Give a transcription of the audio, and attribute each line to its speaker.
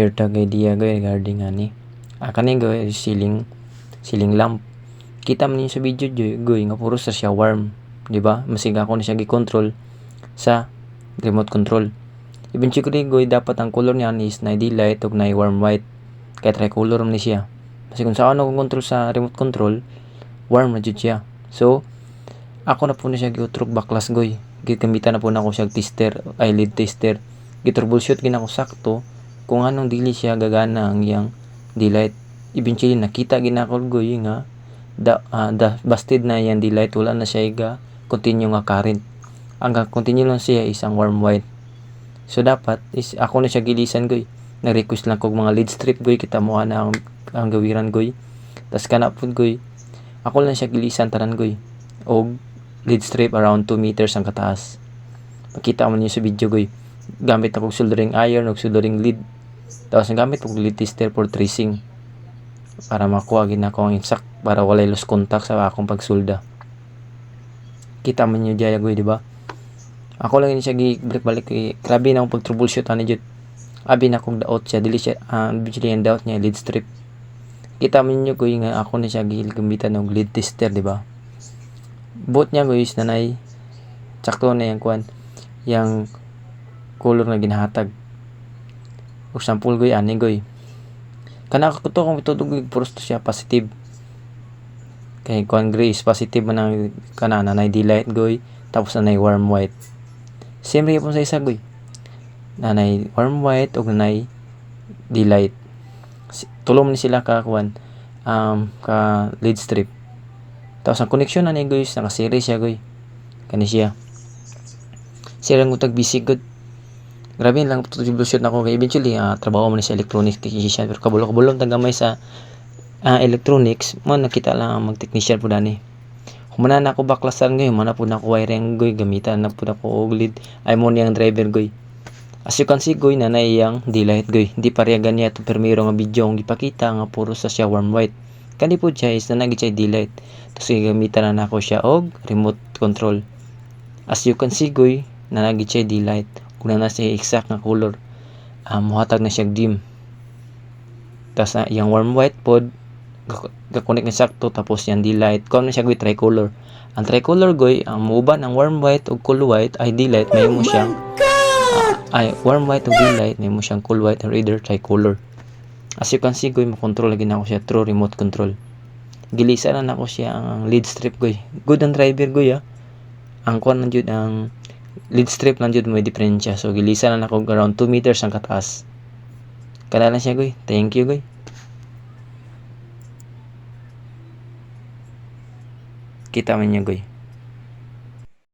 Speaker 1: repair tag idea goy regarding ani kani goy ceiling lamp. Kita man niyo sa video goy nga puro sa siya warm, di ba? Masig ako ni siya gi-control sa remote control. Eventually goy dapat ang color niya is na daylight ug na warm white, kay tricolor man ni siya. Kasi kung saan ako control sa remote control, warm na jud siya. So ako na po na siya gi-utrog baklas goy. Gigamitan na po na ako siya tester, lead tester. Gi-troubleshoot gina ko sakto kung anong dili siya gagana ang iyang daylight. Eventually nakita gina ko goy nga busted na yung daylight, wala na siya continue nga current. Ang continue lang siya isang warm white. So dapat is ako na siya gilisan goy. Na-request lang kog mga lead strip goy, kita mo na ang gawiran goy. Tas kana pud goy, ako lang siya gilisan tanan goy. Og lead strip around 2 meters ang kataas. Makita mo niyo sa video goy. Gamit ako soldering iron ug soldering lead. Tapos gamit og lead tester for tracing para makuha gina ko ang exact para walay lost contact sa akong pagsulda. Kita man niyo diya goy, di ba? Ako lang siya gi-balik grabe na akong pag-troubleshoot ani jud. Abi na kong daot siya, dili siya bigla yung daot niya lead strip. Kita man niyo goy nga ako na siya gigamitan og lead tester, di ba? Both niya goy is nanay sakto na yang kuan, yang color na ginahatag. Og sample goy ani goy. Kana ko to kung itudog puros to siya positive. Kay kuan gray is positive man ang kana nanay daylight goy, tapos nanay warm white. Same rin po sa isa goy. Nanay warm white ug nanay daylight. Tulom ni sila ka kuan ka lead strip. Tapos ang connection na ni goy naka-series siya goy. Kani siya. Sirang utag bisig good. Grabe lang troubleshoot na ko kay eventually trabaho man ni sa electronics technician, pero kabulok-bulong tagamay sa electronics mo nakita lang ang mag-technician po dani. Humana na ako baklasan ngayon, mana po na ako wiring goy, gamitan na po na ako og lead ay mo niyang driver goy. As you can see goy na iyang daylight goy. Di parehagan niya itong permiro nga video ang ipakita nga puro sa siya warm white. Kani po siya is na siya daylight. Tapos gamitan na ako siya og remote control. As you can see goy, na siya daylight. Kung na siya exact nga color, muhatag na siya dim. Tapos yung warm white pod ga-connect na sakto, tapos yung daylight kung na siya goy tricolor. Ang tricolor goy, ang muuban ang warm white ug cool white ay daylight, may mo siyang warm white ug daylight, may mo siyang cool white or either tricolor. As you can see goy, makontrol lagi na ako siya through remote control. Gilisa na ako siya ang lead strip goy. Good ang driver goy ang kuan lang jud ang lead strip lang jud may diferensya. So gilisa na ako around 2 meters ang kataas. Kada lang siya goy. Thank you goy. Kita man niya goy.